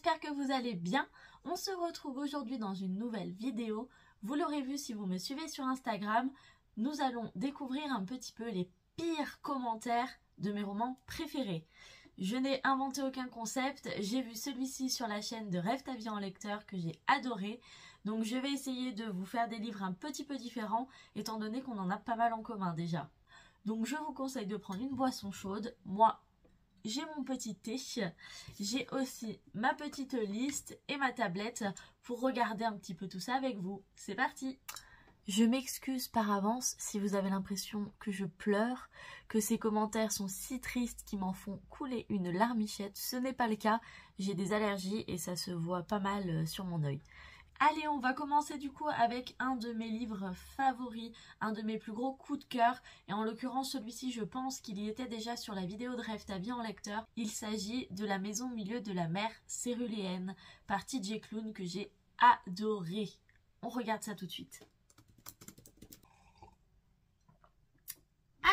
j'espère que vous allez bien. On se retrouve aujourd'hui dans une nouvelle vidéo. Vous l'aurez vu si vous me suivez sur Instagram, nous allons découvrir un petit peu les pires commentaires de mes romans préférés. Je n'ai inventé aucun concept, j'ai vu celui-ci sur la chaîne de Rêve ta vie en lecteur que j'ai adoré. Donc je vais essayer de vous faire des livres un petit peu différents, étant donné qu'on en a pas mal en commun déjà. Donc je vous conseille de prendre une boisson chaude. Moi, j'ai mon petit thé, j'ai aussi ma petite liste et ma tablette pour regarder un petit peu tout ça avec vous. C'est parti! Je m'excuse par avance si vous avez l'impression que je pleure, que ces commentaires sont si tristes qu'ils m'en font couler une larmichette. Ce n'est pas le cas, j'ai des allergies et ça se voit pas mal sur mon œil. Allez, on va commencer du coup avec un de mes livres favoris, un de mes plus gros coups de cœur. Et en l'occurrence, celui-ci, je pense qu'il y était déjà sur la vidéo de Rêve ta vie en lecteur. Il s'agit de La maison au milieu de la mer céruléenne par TJ Klune que j'ai adoré. On regarde ça tout de suite.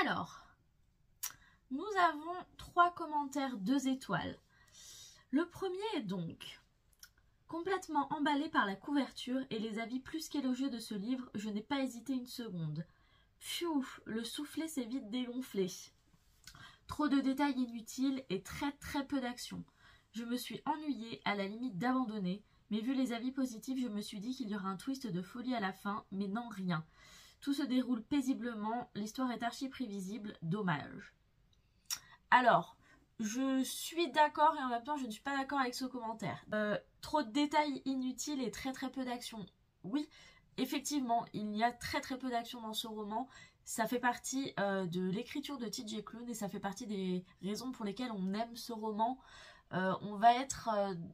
Alors, nous avons 3 commentaires 2 étoiles. Le premier est donc... Complètement emballé par la couverture et les avis plus qu'élogieux de ce livre, je n'ai pas hésité une seconde. Pfiou, le soufflet s'est vite dégonflé. Trop de détails inutiles et très peu d'action. Je me suis ennuyée à la limite d'abandonner, mais vu les avis positifs, je me suis dit qu'il y aurait un twist de folie à la fin, mais non rien. Tout se déroule paisiblement, l'histoire est archi prévisible, dommage. Alors... je suis d'accord et en même temps je ne suis pas d'accord avec ce commentaire. Trop de détails inutiles et très peu d'action. Oui, effectivement, il y a très peu d'action dans ce roman. Ça fait partie de l'écriture de TJ Klune et ça fait partie des raisons pour lesquelles on aime ce roman. On va être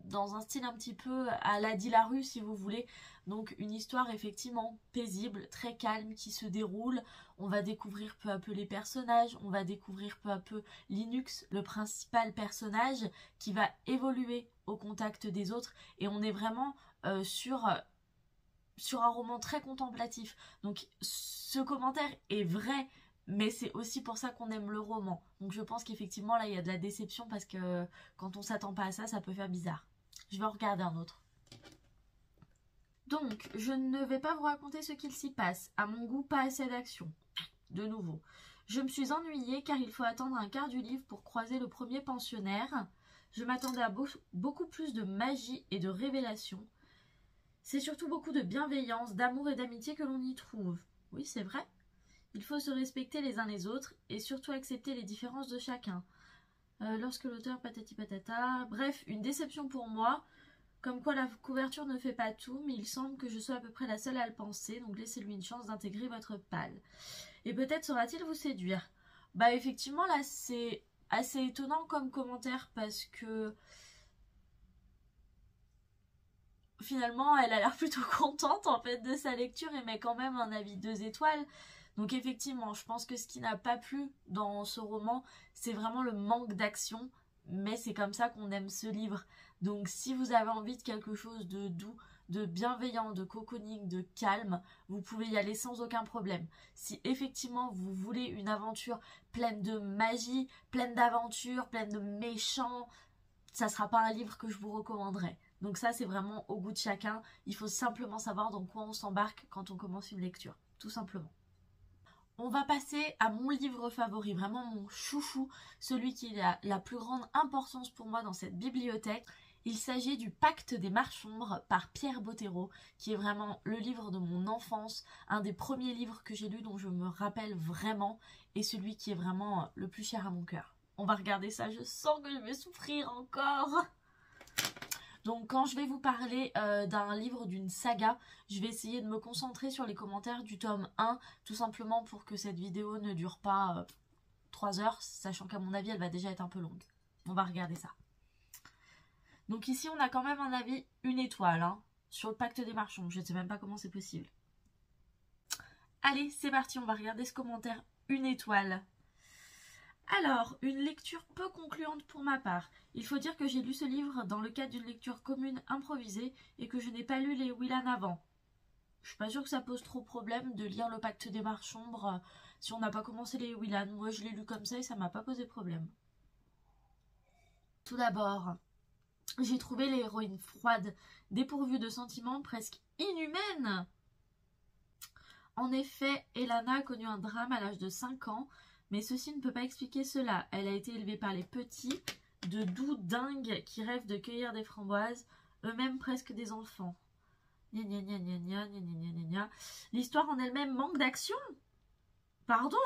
dans un style un petit peu à la Dilarue si vous voulez. Donc une histoire effectivement paisible, très calme qui se déroule. On va découvrir peu à peu les personnages, on va découvrir peu à peu Linux, le principal personnage qui va évoluer au contact des autres. Et on est vraiment sur un roman très contemplatif. Donc ce commentaire est vrai, mais c'est aussi pour ça qu'on aime le roman. Donc je pense qu'effectivement là il y a de la déception parce que quand on s'attend pas à ça, ça peut faire bizarre. Je vais en regarder un autre. Donc je ne vais pas vous raconter ce qu'il s'y passe. À mon goût, pas assez d'action. De nouveau. Je me suis ennuyée car il faut attendre un quart du livre pour croiser le premier pensionnaire. Je m'attendais à beaucoup plus de magie et de révélation. C'est surtout beaucoup de bienveillance, d'amour et d'amitié que l'on y trouve. Oui, c'est vrai. Il faut se respecter les uns les autres et surtout accepter les différences de chacun. Lorsque l'auteur patati patata... Bref, une déception pour moi. Comme quoi la couverture ne fait pas tout, mais il semble que je sois à peu près la seule à le penser, donc laissez-lui une chance d'intégrer votre palle. Et peut-être saura-t-il vous séduire. Bah effectivement là c'est assez étonnant comme commentaire parce que... finalement, elle a l'air plutôt contente en fait de sa lecture et met quand même un avis 2 étoiles. Donc effectivement, je pense que ce qui n'a pas plu dans ce roman, c'est vraiment le manque d'action. Mais c'est comme ça qu'on aime ce livre. Donc si vous avez envie de quelque chose de doux, de bienveillant, de cocooning, de calme, vous pouvez y aller sans aucun problème. Si effectivement vous voulez une aventure pleine de magie, pleine d'aventures, pleine de méchants, ça ne sera pas un livre que je vous recommanderais. Donc ça c'est vraiment au goût de chacun. Il faut simplement savoir dans quoi on s'embarque quand on commence une lecture, tout simplement. On va passer à mon livre favori, vraiment mon chouchou, celui qui a la plus grande importance pour moi dans cette bibliothèque. Il s'agit du Pacte des Marchombres par Pierre Bottero, qui est vraiment le livre de mon enfance, un des premiers livres que j'ai lus dont je me rappelle vraiment, et celui qui est vraiment le plus cher à mon cœur. On va regarder ça, je sens que je vais souffrir encore. Donc quand je vais vous parler d'un livre, d'une saga, je vais essayer de me concentrer sur les commentaires du tome 1, tout simplement pour que cette vidéo ne dure pas 3 heures, sachant qu'à mon avis elle va déjà être un peu longue. On va regarder ça. Donc ici on a quand même un avis 1 étoile hein, sur le Pacte des Marchands, je ne sais même pas comment c'est possible. Allez, c'est parti, on va regarder ce commentaire 1 étoile. Alors, une lecture peu concluante pour ma part. Il faut dire que j'ai lu ce livre dans le cadre d'une lecture commune improvisée et que je n'ai pas lu les Willan avant. Je suis pas sûre que ça pose trop problème de lire le Pacte des Marchombres si on n'a pas commencé les Willan. Moi je l'ai lu comme ça et ça m'a pas posé problème. Tout d'abord, J'ai trouvé l'héroïne froide, dépourvue de sentiments, presque inhumaine. En effet, Elana a connu un drame à l'âge de 5 ans, mais ceci ne peut pas expliquer cela. Elle a été élevée par les petits, de doux dingues qui rêvent de cueillir des framboises, eux-mêmes presque des enfants. Gna gna gna gna gna gna gna gna gna. L'histoire en elle-même manque d'action. Pardon.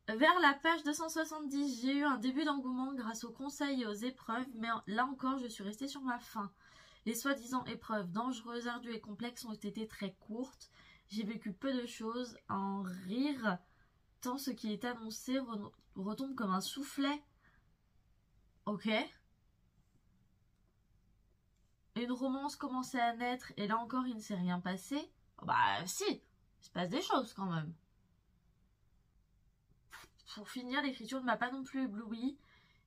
Vers la page 270, j'ai eu un début d'engouement grâce aux conseils et aux épreuves, mais là encore, je suis restée sur ma faim. Les soi-disant épreuves dangereuses, ardues et complexes ont été très courtes. J'ai vécu peu de choses, à en rire, tant ce qui est annoncé retombe comme un soufflet. Ok. Une romance commençait à naître, et là encore, il ne s'est rien passé. Oh bah si, il se passe des choses quand même. Pour finir, l'écriture ne m'a pas non plus ébloui.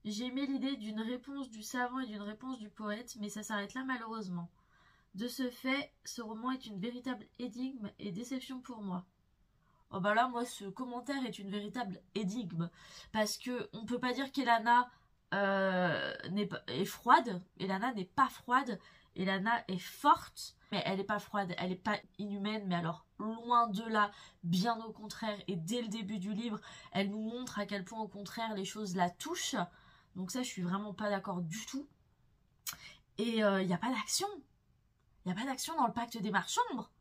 J'ai aimé l'idée d'une réponse du savant et d'une réponse du poète, mais ça s'arrête là malheureusement. De ce fait, ce roman est une véritable énigme et déception pour moi. Oh bah là, moi, ce commentaire est une véritable énigme. Parce que on peut pas dire qu'Elana est froide. Elana n'est pas froide. Elana est forte. Mais elle n'est pas froide, elle n'est pas inhumaine. Mais alors, loin de là, bien au contraire. Et dès le début du livre, elle nous montre à quel point, au contraire, les choses la touchent. Donc ça, je suis vraiment pas d'accord du tout. Et il n'y a pas d'action. Il n'y a pas d'action dans le pacte des Marchambres.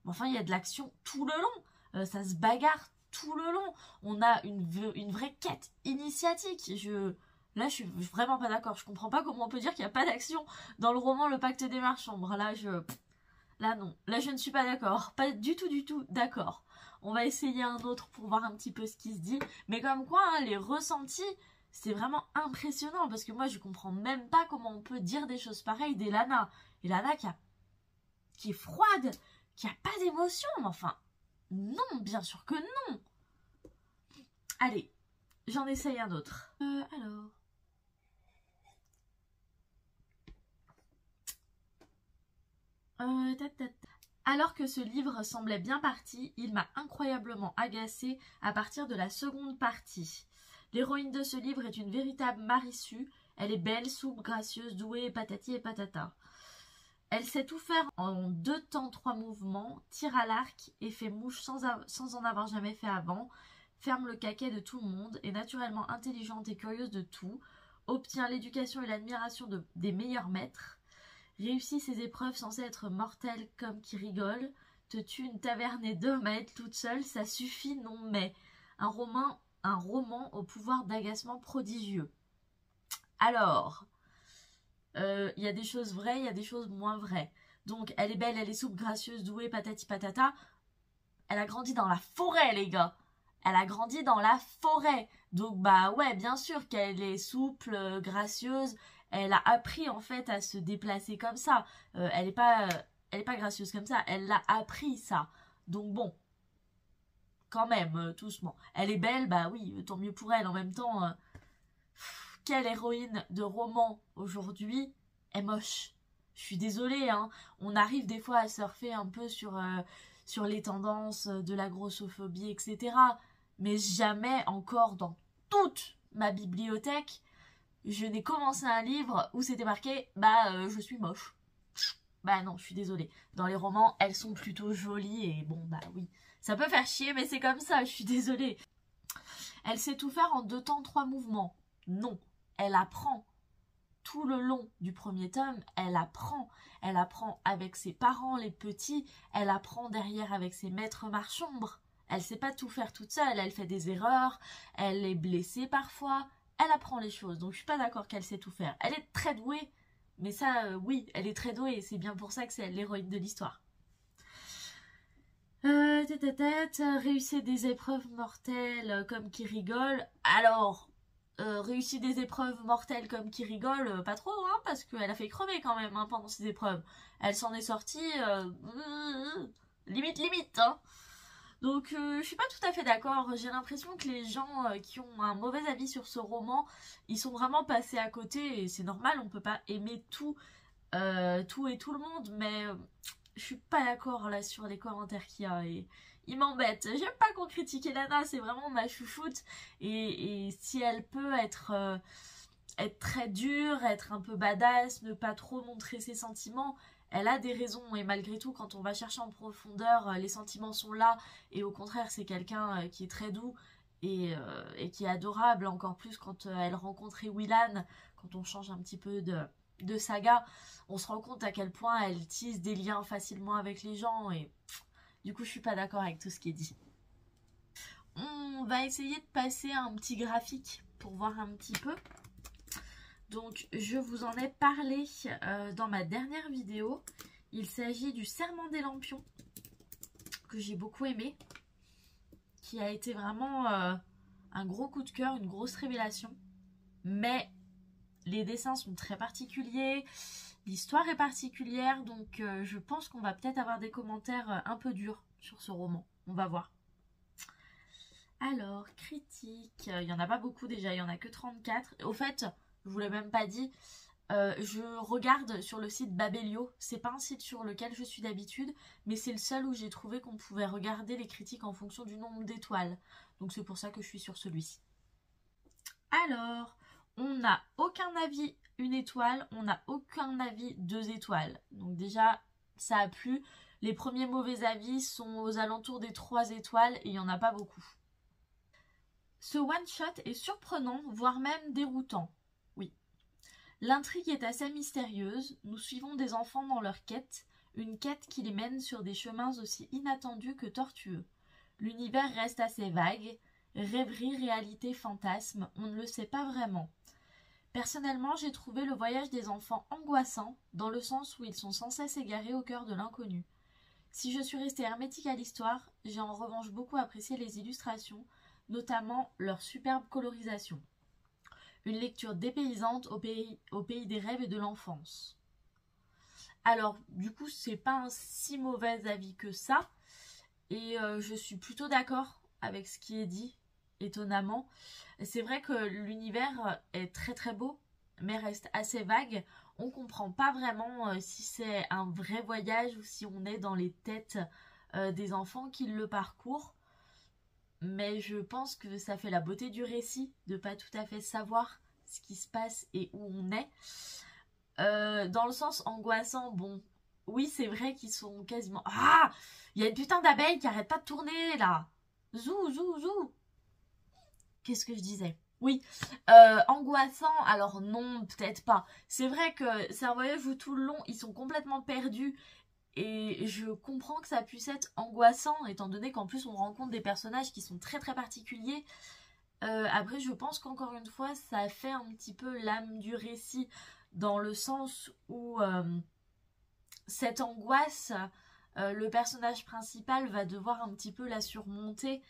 Mais enfin, il y a de l'action tout le long. Ça se bagarre tout le long. On a une vraie quête initiatique. Là, je suis vraiment pas d'accord. Je comprends pas comment on peut dire qu'il n'y a pas d'action dans le roman Le Pacte des Marchambres. Là, non. Là, je ne suis pas d'accord. Pas du tout d'accord. On va essayer un autre pour voir un petit peu ce qui se dit. Mais comme quoi, hein, les ressentis, c'est vraiment impressionnant. Parce que moi, je comprends même pas comment on peut dire des choses pareilles d'Elana. Elana qui est froide, qui a pas d'émotion. Enfin, non, bien sûr que non. Allez, j'en essaye un autre. Alors... Alors que ce livre semblait bien parti, il m'a incroyablement agacée à partir de la seconde partie. L'héroïne de ce livre est une véritable Marisu. Elle est belle, souple, gracieuse, douée et patati et patata. Elle sait tout faire en 2 temps 3 mouvements, tire à l'arc et fait mouche sans en avoir jamais fait avant, ferme le caquet de tout le monde, est naturellement intelligente et curieuse de tout, obtient l'éducation et l'admiration des meilleurs maîtres, réussit ses épreuves censées être mortelles comme qui rigole, te tue une tavernée d'hommes à être toute seule, ça suffit, non mais. Un roman au pouvoir d'agacement prodigieux. Alors, il y a des choses vraies, il y a des choses moins vraies. Donc, elle est belle, elle est souple, gracieuse, douée, patati patata. Elle a grandi dans la forêt, les gars. Elle a grandi dans la forêt. Donc, bah ouais, bien sûr qu'elle est souple, gracieuse. Elle a appris, en fait, à se déplacer comme ça. Elle est pas gracieuse comme ça. Elle l'a appris, ça. Donc, bon. Quand même, doucement. Elle est belle, bah oui, tant mieux pour elle. En même temps, quelle héroïne de roman aujourd'hui est moche. Je suis désolée, hein. On arrive des fois à surfer un peu sur les tendances de la grossophobie, etc. Mais jamais encore dans toute ma bibliothèque, je n'ai commencé un livre où c'était marqué « Bah, je suis moche ». Bah non, je suis désolée. Dans les romans, elles sont plutôt jolies et bon, bah oui. Ça peut faire chier, mais c'est comme ça, je suis désolée. Elle sait tout faire en 2 temps 3 mouvements. Non, elle apprend. Tout le long du premier tome, elle apprend. Elle apprend avec ses parents, les petits. Elle apprend derrière avec ses maîtres Marchambres. Elle sait pas tout faire toute seule. Elle fait des erreurs. Elle est blessée parfois. Elle apprend les choses. Donc je suis pas d'accord qu'elle sait tout faire. Elle est très douée. Mais ça, oui, elle est très douée. C'est bien pour ça que c'est l'héroïne de l'histoire. Réussit des épreuves mortelles comme qui rigole. Alors, réussit des épreuves mortelles comme qui rigole, pas trop, hein, parce qu'elle a fait crever quand même, hein, pendant ces épreuves. Elle s'en est sortie limite, hein. Donc, je suis pas tout à fait d'accord. J'ai l'impression que les gens qui ont un mauvais avis sur ce roman, ils sont vraiment passés à côté, et c'est normal, on peut pas aimer tout et tout le monde, mais je suis pas d'accord là sur les commentaires qu'il y a, et ils m'embêtent. J'aime pas qu'on critique Elana, c'est vraiment ma chouchoute, et si elle peut être être très dure, être un peu badass, ne pas trop montrer ses sentiments. Elle a des raisons et malgré tout, quand on va chercher en profondeur, les sentiments sont là et au contraire, c'est quelqu'un qui est très doux et qui est adorable, encore plus quand elle rencontrait Willan, quand on change un petit peu de saga, on se rend compte à quel point elle tisse des liens facilement avec les gens et du coup, je suis pas d'accord avec tout ce qui est dit. On va essayer de passer à un petit graphique pour voir un petit peu. Donc, je vous en ai parlé dans ma dernière vidéo. Il s'agit du Serment des Lampions, que j'ai beaucoup aimé, qui a été vraiment un gros coup de cœur, une grosse révélation. Mais les dessins sont très particuliers, l'histoire est particulière, donc je pense qu'on va peut-être avoir des commentaires un peu durs sur ce roman. On va voir. Alors, critique, il n'y en a pas beaucoup déjà, il n'y en a que 34. Au fait, je vous l'ai même pas dit, je regarde sur le site Babelio. C'est pas un site sur lequel je suis d'habitude, mais c'est le seul où j'ai trouvé qu'on pouvait regarder les critiques en fonction du nombre d'étoiles. Donc c'est pour ça que je suis sur celui-ci. Alors, on n'a aucun avis 1 étoile, on n'a aucun avis 2 étoiles. Donc déjà, ça a plu. Les premiers mauvais avis sont aux alentours des 3 étoiles et il n'y en a pas beaucoup. Ce one-shot est surprenant, voire même déroutant. Oui. L'intrigue est assez mystérieuse, nous suivons des enfants dans leur quête, une quête qui les mène sur des chemins aussi inattendus que tortueux. L'univers reste assez vague, rêverie, réalité, fantasme, on ne le sait pas vraiment. Personnellement, j'ai trouvé le voyage des enfants angoissant, dans le sens où ils sont sans cesse égarés au cœur de l'inconnu. Si je suis restée hermétique à l'histoire, j'ai en revanche beaucoup apprécié les illustrations, notamment leur superbe colorisation. Une lecture dépaysante au pays des rêves et de l'enfance. Alors, du coup, c'est pas un si mauvais avis que ça, et je suis plutôt d'accord avec ce qui est dit, étonnamment. C'est vrai que l'univers est très très beau, mais reste assez vague. On comprend pas vraiment si c'est un vrai voyage ou si on est dans les têtes des enfants qui le parcourent. Mais je pense que ça fait la beauté du récit de pas tout à fait savoir ce qui se passe et où on est. Dans le sens angoissant, bon, oui c'est vrai qu'ils sont quasiment... Ah, il y a une putain d'abeille qui arrête pas de tourner là. Zou, zou, zou. Qu'est-ce que je disais? Oui, angoissant, alors non, peut-être pas. C'est vrai que c'est un voyage où tout le long, ils sont complètement perdus. Et je comprends que ça puisse être angoissant, étant donné qu'en plus on rencontre des personnages qui sont très très particuliers. Après, je pense qu'encore une fois, ça fait un petit peu l'âme du récit, dans le sens où cette angoisse, le personnage principal va devoir un petit peu la surmonter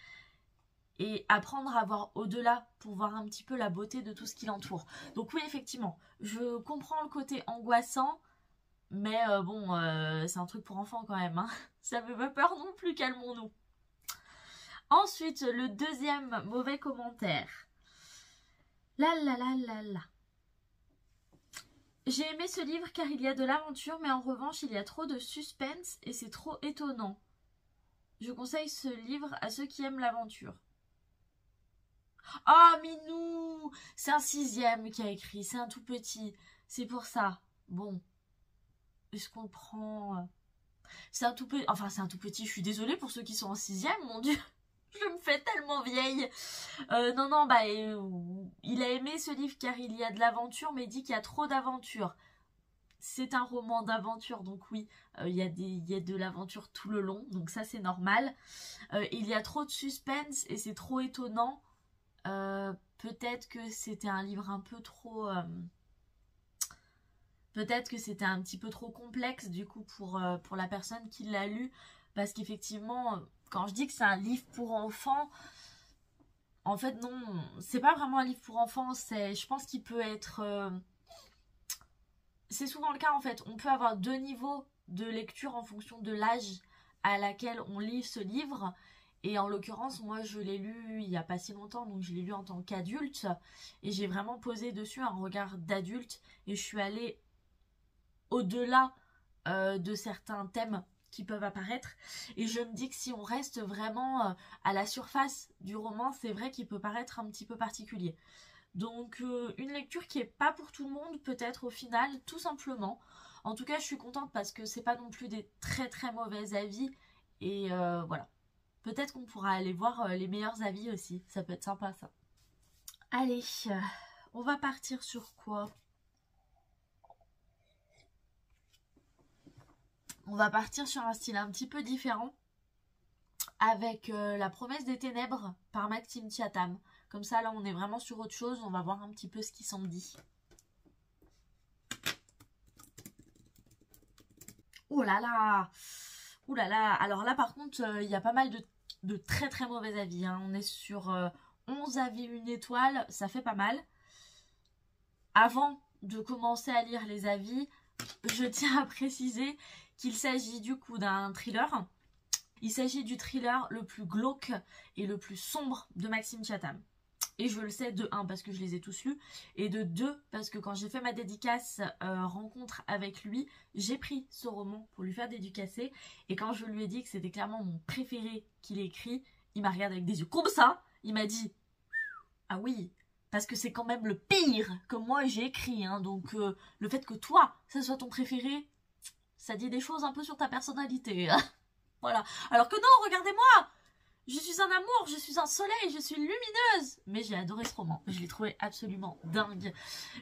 et apprendre à voir au-delà pour voir un petit peu la beauté de tout ce qui l'entoure. Donc oui, effectivement, je comprends le côté angoissant, mais bon, c'est un truc pour enfants quand même, hein. Ça me fait pas peur non plus, calmons-nous. Ensuite, le deuxième mauvais commentaire. La la la la la. J'ai aimé ce livre car il y a de l'aventure, mais en revanche, il y a trop de suspense et c'est trop étonnant. Je conseille ce livre à ceux qui aiment l'aventure. Oh, Minou! C'est un 6e qui a écrit, c'est un tout petit. C'est pour ça. Bon. Est-ce qu'on le prend? C'est un tout petit. Enfin, c'est un tout petit, je suis désolée pour ceux qui sont en 6e, mon Dieu. Je me fais tellement vieille. Non, bah, il a aimé ce livre car il y a de l'aventure, mais il dit qu'il y a trop d'aventure. C'est un roman d'aventure, donc oui, il y a de l'aventure tout le long, donc ça c'est normal. Il y a trop de suspense et c'est trop étonnant. Peut-être que c'était un livre un peu trop... Peut-être que c'était un petit peu trop complexe du coup pour la personne qui l'a lu. Parce qu'effectivement, quand je dis que c'est un livre pour enfants, en fait non, c'est pas vraiment un livre pour enfants. Je pense qu'il peut être... C'est souvent le cas en fait. On peut avoir 2 niveaux de lecture en fonction de l'âge à laquelle on lit ce livre. Et en l'occurrence, moi je l'ai lu il n'y a pas si longtemps, donc je l'ai lu en tant qu'adulte. Et j'ai vraiment posé dessus un regard d'adulte. Et je suis allée au-delà de certains thèmes qui peuvent apparaître. Et je me dis que si on reste vraiment à la surface du roman, c'est vrai qu'il peut paraître un petit peu particulier. Donc une lecture qui est pas pour tout le monde peut-être au final, tout simplement. En tout cas je suis contente parce que c'est pas non plus des très très mauvais avis. Et voilà. Peut-être qu'on pourra aller voir les meilleurs avis aussi. Ça peut être sympa ça. Allez, on va partir sur quoi? On va partir sur un style un petit peu différent. Avec La promesse des ténèbres par Maxime Chatham. Comme ça, là, on est vraiment sur autre chose. On va voir un petit peu ce qui s'en dit. Oh là là! Ouh là là! Alors là, par contre, il y a pas mal de très très mauvais avis. Hein. On est sur 11 avis, 1 étoile. Ça fait pas mal. Avant de commencer à lire les avis, je tiens à préciser qu'il s'agit du coup d'un thriller. Il s'agit du thriller le plus glauque et le plus sombre de Maxime Chatham. Et je le sais de 1 parce que je les ai tous lus, et de 2 parce que quand j'ai fait ma dédicace rencontre avec lui, j'ai pris ce roman pour lui faire dédicacer. Et quand je lui ai dit que c'était clairement mon préféré qu'il ait écrit, il m'a regardé avec des yeux comme ça. Il m'a dit « Ah oui, parce que c'est quand même le pire que moi j'ai écrit. Hein, donc le fait que toi, ça soit ton préféré, ça dit des choses un peu sur ta personnalité. » Voilà. Alors que non, regardez-moi! Je suis un amour, je suis un soleil, je suis lumineuse. Mais j'ai adoré ce roman. Je l'ai trouvé absolument dingue.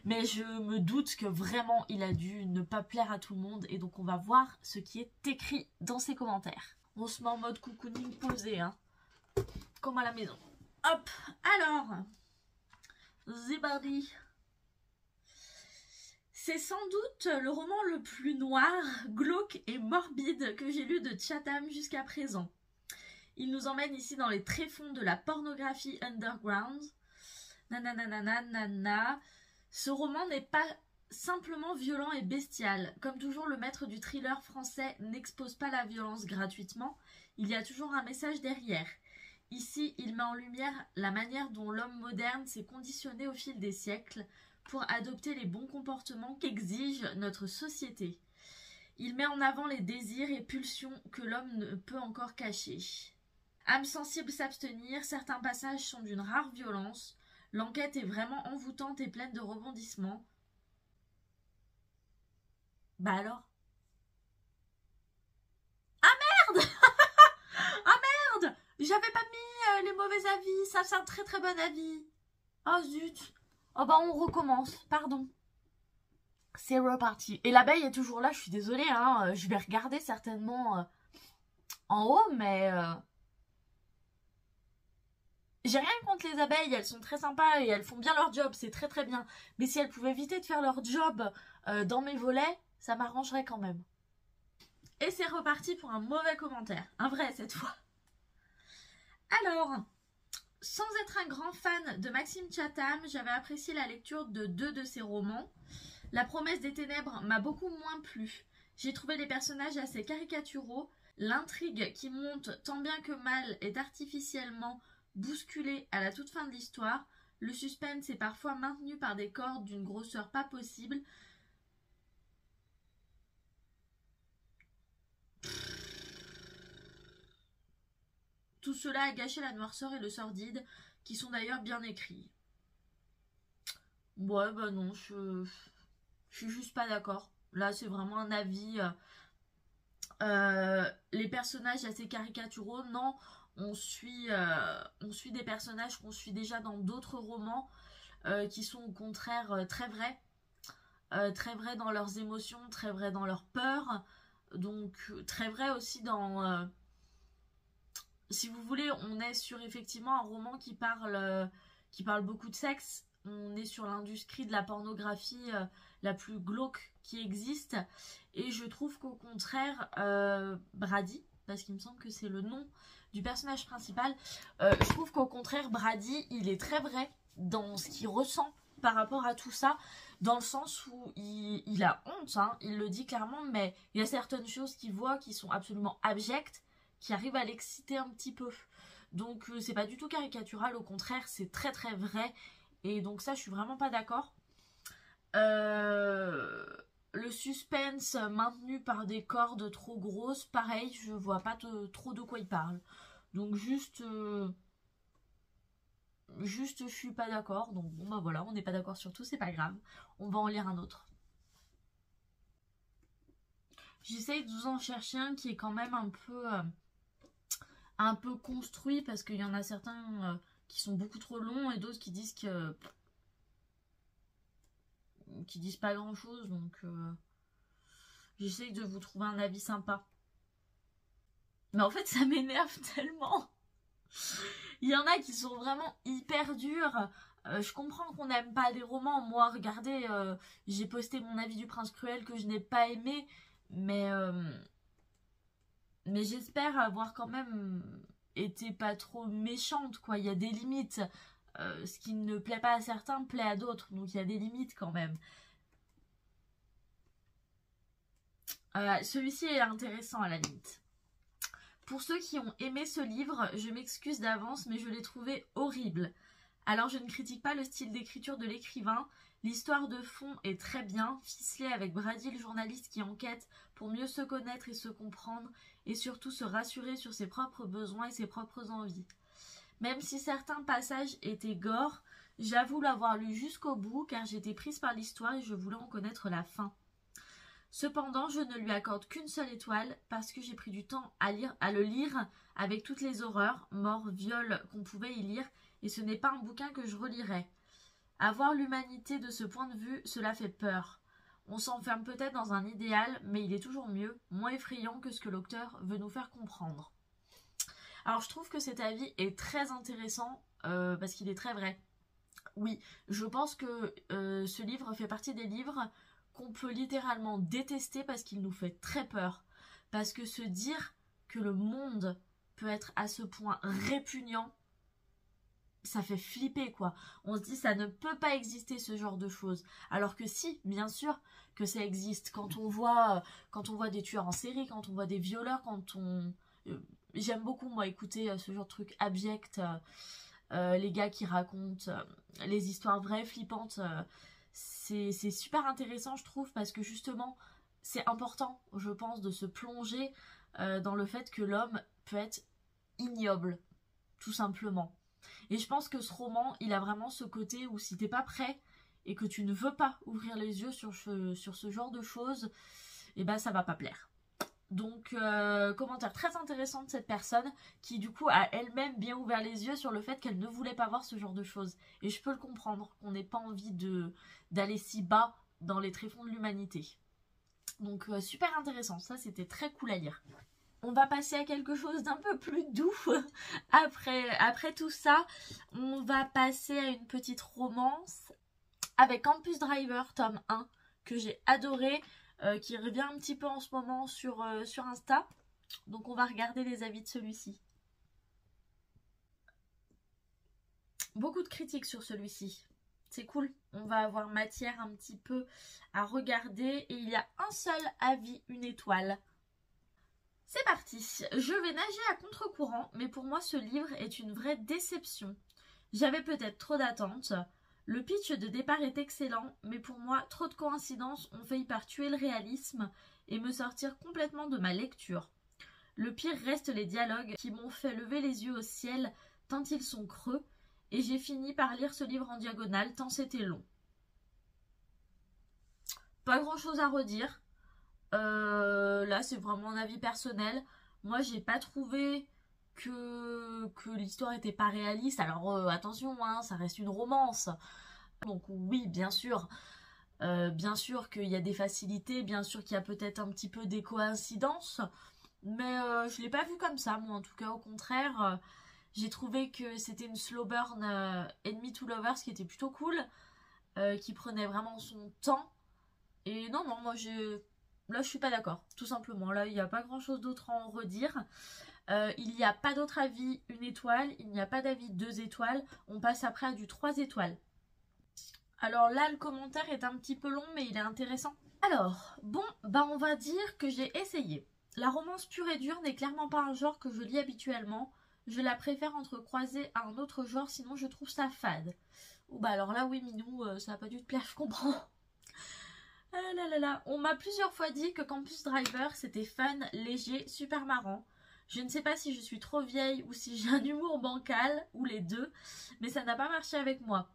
Mais je me doute que vraiment, il a dû ne pas plaire à tout le monde. Et donc, on va voir ce qui est écrit dans ses commentaires. On se met en mode cocooning posé, hein. Comme à la maison. Hop, alors. Zibardi. C'est sans doute le roman le plus noir, glauque et morbide que j'ai lu de Chatham jusqu'à présent. Il nous emmène ici dans les tréfonds de la pornographie underground. Nananananana. Ce roman n'est pas simplement violent et bestial. Comme toujours, le maître du thriller français n'expose pas la violence gratuitement. Il y a toujours un message derrière. Ici, il met en lumière la manière dont l'homme moderne s'est conditionné au fil des siècles pour adopter les bons comportements qu'exige notre société. Il met en avant les désirs et pulsions que l'homme ne peut encore cacher. Âme sensible s'abstenir, certains passages sont d'une rare violence. L'enquête est vraiment envoûtante et pleine de rebondissements. Bah alors? Ah merde! Ah merde! J'avais pas mis les mauvais avis, ça c'est un très très bon avis. Oh zut! Oh bah on recommence, pardon. C'est reparti. Et l'abeille est toujours là, je suis désolée, hein, je vais regarder certainement en haut, mais... J'ai rien contre les abeilles, elles sont très sympas et elles font bien leur job, c'est très très bien. Mais si elles pouvaient éviter de faire leur job dans mes volets, ça m'arrangerait quand même. Et c'est reparti pour un mauvais commentaire, un vrai cette fois. Alors, sans être un grand fan de Maxime Chatham, j'avais apprécié la lecture de 2 de ses romans. La promesse des ténèbres m'a beaucoup moins plu. J'ai trouvé les personnages assez caricaturaux. L'intrigue qui monte tant bien que mal est artificiellement bousculée à la toute fin de l'histoire. Le suspense est parfois maintenu par des cordes d'une grosseur pas possible. Tout cela a gâché la noirceur et le sordide, qui sont d'ailleurs bien écrits. Ouais, bah non, je suis juste pas d'accord. Là, c'est vraiment un avis. Les personnages assez caricaturaux, non. On suit des personnages qu'on suit déjà dans d'autres romans qui sont au contraire très vrais. Très vrais dans leurs émotions, très vrais dans leurs peurs. Donc, très vrais aussi dans... si vous voulez, on est sur effectivement un roman qui parle beaucoup de sexe. On est sur l'industrie de la pornographie la plus glauque qui existe. Et je trouve qu'au contraire, Brady, parce qu'il me semble que c'est le nom du personnage principal, je trouve qu'au contraire, Brady, il est très vrai dans ce qu'il ressent par rapport à tout ça, dans le sens où il a honte, hein, il le dit clairement, mais il y a certaines choses qu'il voit qui sont absolument abjectes, qui arrivent à l'exciter un petit peu. Donc c'est pas du tout caricatural, au contraire, c'est très très vrai. Et donc ça, je suis vraiment pas d'accord. Le suspense maintenu par des cordes trop grosses, pareil, je vois pas trop de quoi il parle. Donc juste... juste je suis pas d'accord. Donc bon bah voilà, on n'est pas d'accord sur tout, c'est pas grave. On va en lire un autre. J'essaye de vous en chercher un qui est quand même un peu construit, parce qu'il y en a certains qui sont beaucoup trop longs et d'autres qui disent qui disent pas grand chose, donc j'essaye de vous trouver un avis sympa. Mais en fait ça m'énerve tellement. Il y en a qui sont vraiment hyper durs. Je comprends qu'on n'aime pas les romans. Moi regardez, j'ai posté mon avis du Prince Cruel que je n'ai pas aimé, mais j'espère avoir quand même été pas trop méchante, quoi. Il y a des limites. Ce qui ne plaît pas à certains plaît à d'autres, donc il y a des limites quand même. Celui-ci est intéressant à la limite. Pour ceux qui ont aimé ce livre, je m'excuse d'avance, mais je l'ai trouvé horrible. Alors je ne critique pas le style d'écriture de l'écrivain. L'histoire de fond est très bien, ficelée avec Brady, le journaliste qui enquête pour mieux se connaître et se comprendre, et surtout se rassurer sur ses propres besoins et ses propres envies. Même si certains passages étaient gore, j'avoue l'avoir lu jusqu'au bout car j'étais prise par l'histoire et je voulais en connaître la fin. Cependant, je ne lui accorde qu'une seule étoile parce que j'ai pris du temps à le lire avec toutes les horreurs, morts, viols qu'on pouvait y lire, et ce n'est pas un bouquin que je relirai. Avoir l'humanité de ce point de vue, cela fait peur. On s'enferme peut-être dans un idéal, mais il est toujours mieux, moins effrayant que ce que l'auteur veut nous faire comprendre. Alors je trouve que cet avis est très intéressant parce qu'il est très vrai. Oui, je pense que ce livre fait partie des livres qu'on peut littéralement détester parce qu'il nous fait très peur. Parce que se dire que le monde peut être à ce point répugnant, ça fait flipper quoi. On se dit ça ne peut pas exister ce genre de choses. Alors que si, bien sûr que ça existe. Quand on voit des tueurs en série, quand on voit des violeurs, j'aime beaucoup moi écouter ce genre de trucs abjects, les gars qui racontent les histoires vraies, flippantes. C'est super intéressant je trouve parce que justement c'est important je pense de se plonger dans le fait que l'homme peut être ignoble tout simplement. Et je pense que ce roman il a vraiment ce côté où si t'es pas prêt et que tu ne veux pas ouvrir les yeux sur ce genre de choses, et ben ça va pas plaire. Donc commentaire très intéressant de cette personne qui du coup a elle-même bien ouvert les yeux sur le fait qu'elle ne voulait pas voir ce genre de choses. Et je peux le comprendre, qu'on n'ait pas envie d'aller si bas dans les tréfonds de l'humanité. Donc super intéressant, ça c'était très cool à lire. On va passer à quelque chose d'un peu plus doux. Après tout ça, on va passer à une petite romance avec Campus Driver tome 1 que j'ai adoré. Qui revient un petit peu en ce moment sur Insta. Donc on va regarder les avis de celui-ci. Beaucoup de critiques sur celui-ci. C'est cool. On va avoir matière un petit peu à regarder. Et il y a un seul avis, une étoile. C'est parti. Je vais nager à contre-courant, mais pour moi ce livre est une vraie déception. J'avais peut-être trop d'attentes. Le pitch de départ est excellent, mais pour moi, trop de coïncidences ont failli par tuer le réalisme et me sortir complètement de ma lecture. Le pire reste les dialogues qui m'ont fait lever les yeux au ciel tant ils sont creux, et j'ai fini par lire ce livre en diagonale tant c'était long. Pas grand chose à redire. Là, c'est vraiment un avis personnel. Moi, j'ai pas trouvé que l'histoire était pas réaliste. Alors attention, hein, ça reste une romance. Donc oui, bien sûr qu'il y a des facilités, bien sûr qu'il y a peut-être un petit peu des coïncidences, mais je l'ai pas vu comme ça, moi en tout cas, au contraire, j'ai trouvé que c'était une slow burn Enemy to Lovers qui était plutôt cool, qui prenait vraiment son temps, et non, moi là je suis pas d'accord, tout simplement, là il n'y a pas grand chose d'autre à en redire. Il n'y a pas d'autre avis, une étoile, il n'y a pas d'avis 2 étoiles, on passe après à du 3 étoiles. Alors là, le commentaire est un petit peu long, mais il est intéressant. Alors, bon, bah on va dire que j'ai essayé. La romance pure et dure n'est clairement pas un genre que je lis habituellement. Je la préfère entrecroiser à un autre genre, sinon je trouve ça fade. Oh bah alors là, oui, Minou, ça n'a pas dû te plaire, je comprends. Ah là là là. On m'a plusieurs fois dit que Campus Driver, c'était fun, léger, super marrant. Je ne sais pas si je suis trop vieille ou si j'ai un humour bancal, ou les deux, mais ça n'a pas marché avec moi.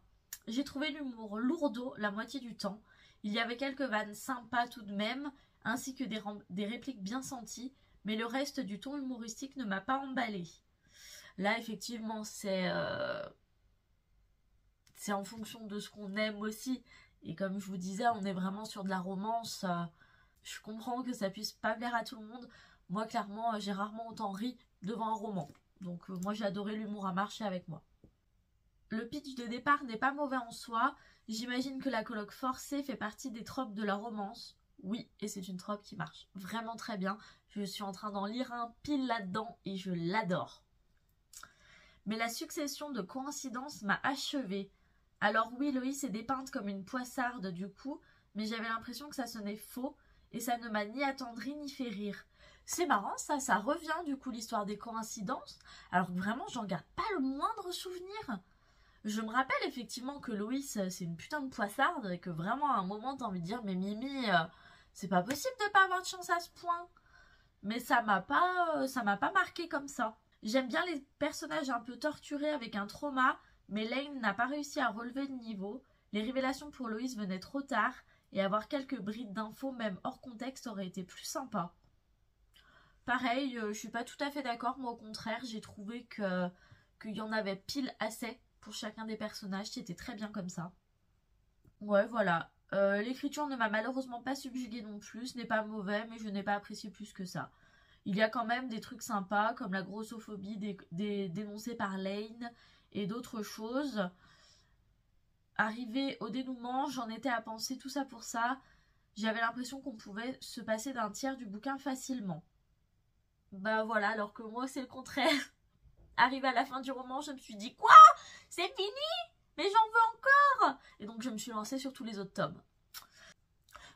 J'ai trouvé l'humour lourdeau la moitié du temps. Il y avait quelques vannes sympas tout de même, ainsi que des répliques bien senties, mais le reste du ton humoristique ne m'a pas emballé. Là, effectivement, c'est en fonction de ce qu'on aime aussi. Et comme je vous disais, on est vraiment sur de la romance. Je comprends que ça puisse pas plaire à tout le monde. Moi, clairement, j'ai rarement autant ri devant un roman. Donc, moi, j'ai adoré l'humour à marcher avec moi. Le pitch de départ n'est pas mauvais en soi. J'imagine que la coloc forcée fait partie des tropes de la romance. Oui, et c'est une trope qui marche vraiment très bien. Je suis en train d'en lire un pile là-dedans et je l'adore. Mais la succession de coïncidences m'a achevée. Alors oui, Loïs est dépeinte comme une poissarde du coup, mais j'avais l'impression que ça sonnait faux, et ça ne m'a ni attendri ni fait rire. C'est marrant ça revient du coup l'histoire des coïncidences, alors que vraiment j'en garde pas le moindre souvenir. Je me rappelle effectivement que Loïs c'est une putain de poissarde, et que vraiment à un moment t'as envie de dire mais Mimi, c'est pas possible de pas avoir de chance à ce point. Mais ça m'a pas marqué comme ça. J'aime bien les personnages un peu torturés avec un trauma, mais Lane n'a pas réussi à relever le niveau. Les révélations pour Loïs venaient trop tard, et avoir quelques brides d'infos, même hors contexte, aurait été plus sympa. Pareil, je suis pas tout à fait d'accord, moi au contraire, j'ai trouvé qu'il y en avait pile assez pour chacun des personnages, c'était très bien comme ça. Ouais, voilà. L'écriture ne m'a malheureusement pas subjuguée non plus, ce n'est pas mauvais, mais je n'ai pas apprécié plus que ça. Il y a quand même des trucs sympas, comme la grossophobie dénoncée par Lane et d'autres choses. Arrivé au dénouement, j'en étais à penser tout ça pour ça. J'avais l'impression qu'on pouvait se passer d'un tiers du bouquin facilement. Bah voilà, alors que moi c'est le contraire. Arrivé à la fin du roman, je me suis dit quoi? C'est fini? Mais j'en veux encore! Et donc je me suis lancée sur tous les autres tomes.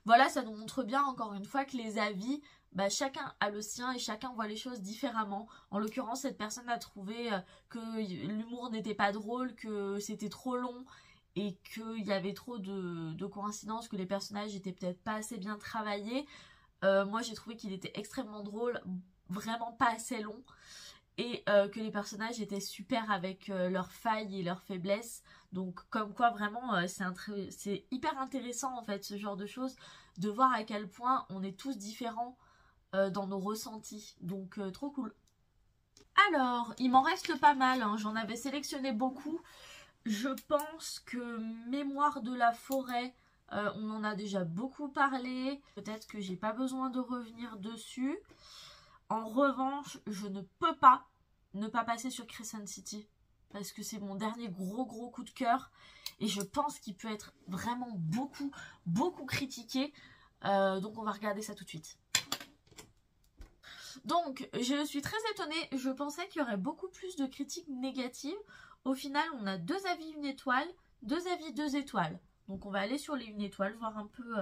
Voilà, ça nous montre bien encore une fois que les avis, bah, chacun a le sien et chacun voit les choses différemment. En l'occurrence, cette personne a trouvé que l'humour n'était pas drôle, que c'était trop long et qu'il y avait trop de coïncidences, que les personnages étaient peut-être pas assez bien travaillés. Moi, j'ai trouvé qu'il était extrêmement drôle, vraiment pas assez long. Et que les personnages étaient super avec leurs failles et leurs faiblesses. Donc comme quoi vraiment c'est hyper intéressant en fait ce genre de choses, de voir à quel point on est tous différents dans nos ressentis. Donc trop cool. Alors, il m'en reste pas mal, hein. J'en avais sélectionné beaucoup. Je pense que Mémoire de la forêt, on en a déjà beaucoup parlé. Peut-être que j'ai pas besoin de revenir dessus. En revanche, je ne peux pas ne pas passer sur Crescent City parce que c'est mon dernier gros coup de cœur et je pense qu'il peut être vraiment beaucoup critiqué. Donc on va regarder ça tout de suite. Donc je suis très étonnée, je pensais qu'il y aurait beaucoup plus de critiques négatives. Au final on a 2 avis 1 étoile, 2 avis 2 étoiles. Donc on va aller sur les 1 étoile, voir un peu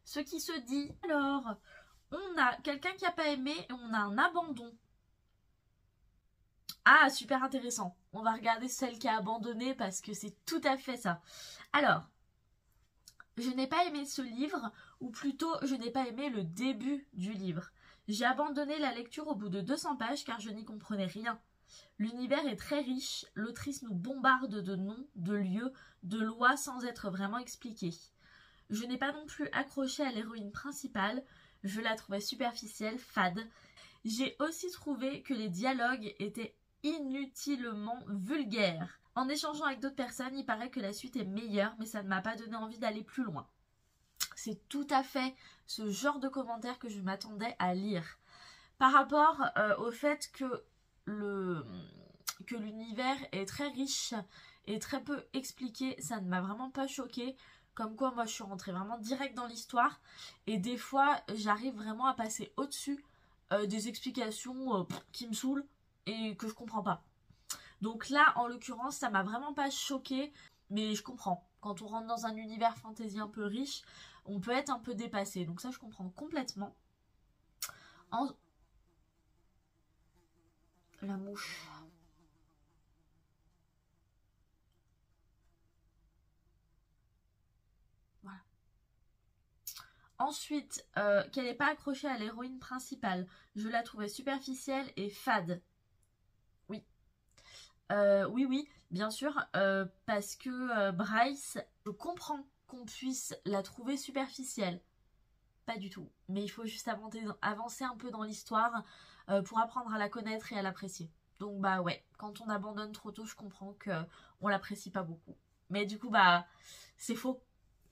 ce qui se dit. Alors, on a quelqu'un qui n'a pas aimé et on a un abandon. Ah, super intéressant. On va regarder celle qui a abandonné parce que c'est tout à fait ça. Alors, je n'ai pas aimé ce livre, ou plutôt je n'ai pas aimé le début du livre. J'ai abandonné la lecture au bout de 200 pages car je n'y comprenais rien. L'univers est très riche, l'autrice nous bombarde de noms, de lieux, de lois sans être vraiment expliquées. Je n'ai pas non plus accroché à l'héroïne principale, je la trouvais superficielle, fade. J'ai aussi trouvé que les dialogues étaient inutilement vulgaires. En échangeant avec d'autres personnes, il paraît que la suite est meilleure, mais ça ne m'a pas donné envie d'aller plus loin. C'est tout à fait ce genre de commentaire que je m'attendais à lire. Par rapport au fait que l'univers est très riche et très peu expliqué, ça ne m'a vraiment pas choqué. Comme quoi, moi, je suis rentrée vraiment direct dans l'histoire. Et des fois, j'arrive vraiment à passer au-dessus des explications qui me saoulent et que je comprends pas. Donc là, en l'occurrence, ça m'a vraiment pas choqué. Mais je comprends. Quand on rentre dans un univers fantasy un peu riche, on peut être un peu dépassé. Donc ça, je comprends complètement. La mouche. Ensuite, qu'elle n'est pas accrochée à l'héroïne principale. Je la trouvais superficielle et fade. Oui. Oui, bien sûr, parce que Bryce, je comprends qu'on puisse la trouver superficielle. Pas du tout. Mais il faut juste avancer un peu dans l'histoire pour apprendre à la connaître et à l'apprécier. Donc bah ouais, quand on abandonne trop tôt, je comprends qu'on l'apprécie pas beaucoup. Mais du coup, bah, c'est faux.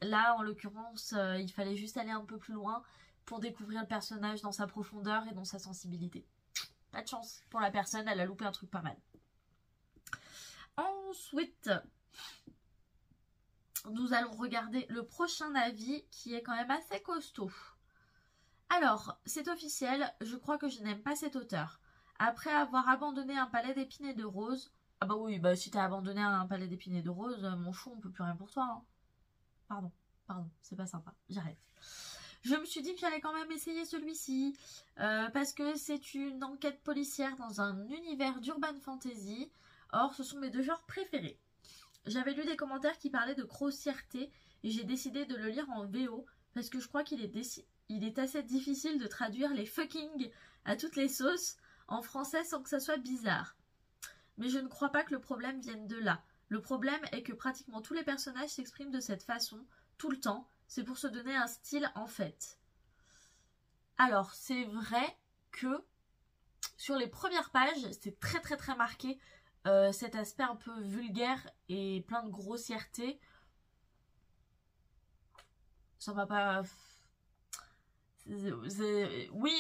Là, en l'occurrence, il fallait juste aller un peu plus loin pour découvrir le personnage dans sa profondeur et dans sa sensibilité. Pas de chance pour la personne, elle a loupé un truc pas mal. Ensuite, nous allons regarder le prochain avis qui est quand même assez costaud. Alors, c'est officiel, je crois que je n'aime pas cet auteur. Après avoir abandonné un palais d'épines et de roses... Ah bah oui, bah si t'as abandonné un palais d'épines et de roses, mon chou, on peut plus rien pour toi. Hein. Pardon, c'est pas sympa, j'arrête. Je me suis dit que j'allais quand même essayer celui-ci, parce que c'est une enquête policière dans un univers d'urban fantasy. Or, ce sont mes deux genres préférés. J'avais lu des commentaires qui parlaient de grossièreté, et j'ai décidé de le lire en VO, parce que je crois qu'il est assez difficile de traduire les fucking à toutes les sauces en français sans que ça soit bizarre. Mais je ne crois pas que le problème vienne de là. Le problème est que pratiquement tous les personnages s'expriment de cette façon, tout le temps. C'est pour se donner un style en fait. Alors, c'est vrai que sur les premières pages, c'est très marqué cet aspect un peu vulgaire et plein de grossièreté. Ça m'a pas... Oui,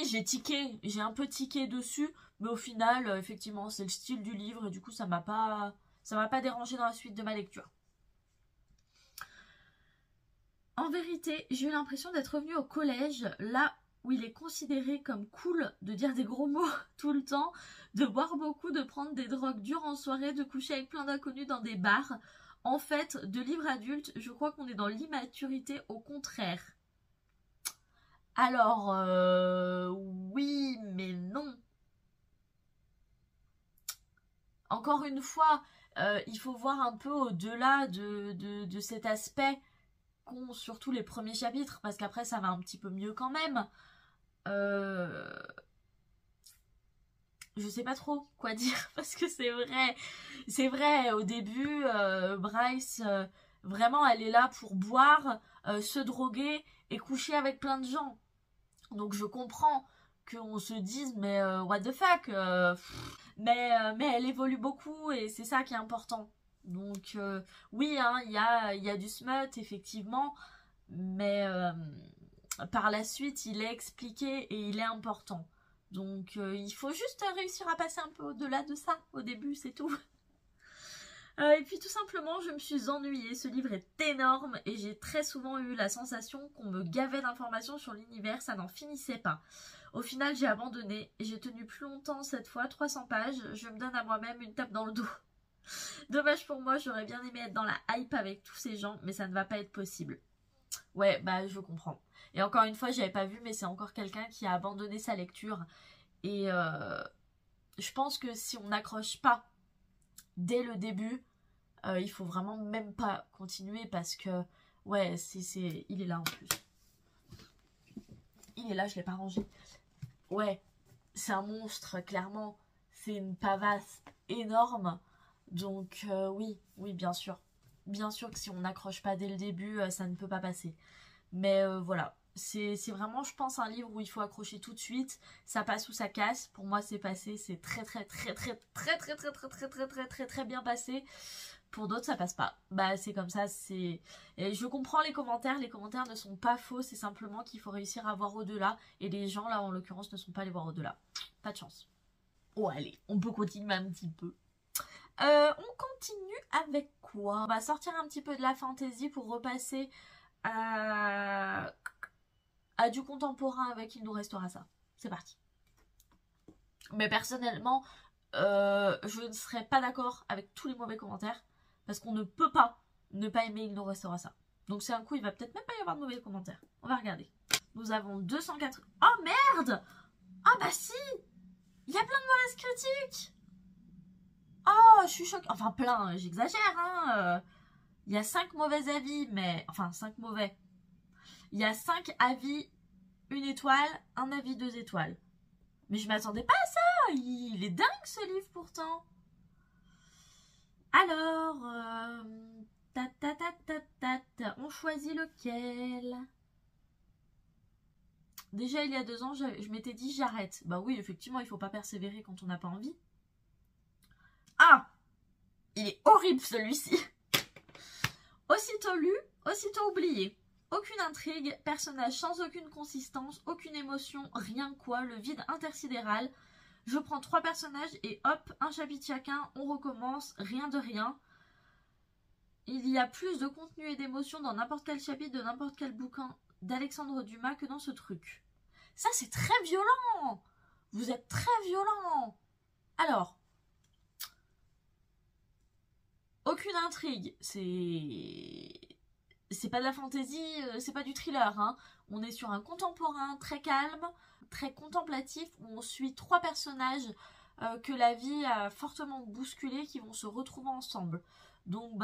j'ai un peu tiqué dessus, mais au final, effectivement, c'est le style du livre et du coup, ça m'a pas dérangé dans la suite de ma lecture. En vérité, j'ai eu l'impression d'être revenue au collège, là où il est considéré comme cool de dire des gros mots tout le temps, de boire beaucoup, de prendre des drogues dures en soirée, de coucher avec plein d'inconnus dans des bars. En fait, de livre adulte, je crois qu'on est dans l'immaturité au contraire. Alors, oui, mais non. Encore une fois, il faut voir un peu au-delà de cet aspect qu'ont surtout les premiers chapitres, parce qu'après ça va un petit peu mieux quand même. Je sais pas trop quoi dire, parce que c'est vrai, au début, Bryce, vraiment, elle est là pour boire, se droguer et coucher avec plein de gens. Donc je comprends qu'on se dise, mais what the fuck mais elle évolue beaucoup et c'est ça qui est important. Donc oui, hein, il y a du smut, effectivement, mais par la suite, il est expliqué et il est important. Donc il faut juste réussir à passer un peu au-delà de ça. Au début, c'est tout. Et puis tout simplement, je me suis ennuyée. Ce livre est énorme et j'ai très souvent eu la sensation qu'on me gavait d'informations sur l'univers, ça n'en finissait pas. Au final, j'ai abandonné et j'ai tenu plus longtemps cette fois, 300 pages. Je me donne à moi-même une tape dans le dos. Dommage pour moi, j'aurais bien aimé être dans la hype avec tous ces gens, mais ça ne va pas être possible. Ouais, bah je comprends. Et encore une fois, j'avais pas vu, mais c'est encore quelqu'un qui a abandonné sa lecture. Et je pense que si on n'accroche pas dès le début, il faut vraiment même pas continuer parce que, ouais, il est là en plus. Il est là, je l'ai pas rangé. Ouais, c'est un monstre, clairement. C'est une pavasse énorme. Donc, oui, bien sûr. Bien sûr que si on n'accroche pas dès le début, ça ne peut pas passer. Mais voilà, c'est vraiment, je pense, un livre où il faut accrocher tout de suite. Ça passe ou ça casse. Pour moi, c'est passé. C'est très bien passé. Pour d'autres, ça passe pas. Bah, c'est comme ça. Et je comprends les commentaires. Les commentaires ne sont pas faux. C'est simplement qu'il faut réussir à voir au-delà. Et les gens, là, en l'occurrence, ne sont pas allés voir au-delà. Pas de chance. Oh, allez, on peut continuer un petit peu. On continue avec quoi? On va sortir un petit peu de la fantasy pour repasser à du contemporain avec Il nous restera ça. C'est parti. Mais personnellement, je ne serais pas d'accord avec tous les mauvais commentaires parce qu'on ne peut pas ne pas aimer Il nous restera ça. Donc c'est un coup, il va peut-être même pas y avoir de mauvais commentaires. On va regarder. Nous avons 204... Oh merde! Ah bah si! Il y a plein de mauvaises critiques! Oh, je suis choquée. Enfin, plein, j'exagère, hein. Il y a 5 mauvais avis, mais... Enfin, 5 mauvais. Il y a 5 avis 1 étoile, un avis 2 étoiles. Mais je m'attendais pas à ça. Il est dingue ce livre pourtant. Alors, on choisit lequel? Déjà, il y a 2 ans, je m'étais dit j'arrête. Bah oui, effectivement, il faut pas persévérer quand on n'a pas envie. Ah! Il est horrible celui-ci. Aussitôt lu, aussitôt oublié. Aucune intrigue, personnage sans aucune consistance, aucune émotion, rien quoi, le vide intersidéral. Je prends 3 personnages et hop, un chapitre chacun, on recommence, rien de rien. Il y a plus de contenu et d'émotion dans n'importe quel chapitre de n'importe quel bouquin d'Alexandre Dumas que dans ce truc. Ça, c'est très violent. Vous êtes très violent. Alors, aucune intrigue. C'est pas de la fantaisie, c'est pas du thriller. Hein. On est sur un contemporain très calme, très contemplatif, où on suit 3 personnages que la vie a fortement bousculés qui vont se retrouver ensemble. Donc,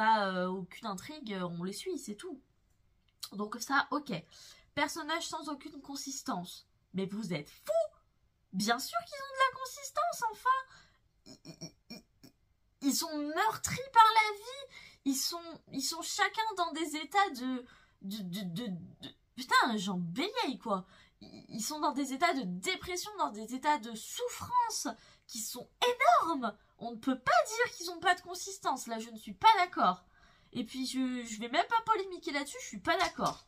aucune intrigue, on les suit, c'est tout. Donc ça, ok. Personnages sans aucune consistance. Mais vous êtes fous! Bien sûr qu'ils ont de la consistance, enfin! Ils sont meurtris par la vie! Ils sont chacun dans des états de... Putain, j'en bégaye, quoi! Ils sont dans des états de dépression, dans des états de souffrance qui sont énormes! On ne peut pas dire qu'ils n'ont pas de consistance, là, je ne suis pas d'accord. Et puis, je vais même pas polémiquer là-dessus, je suis pas d'accord.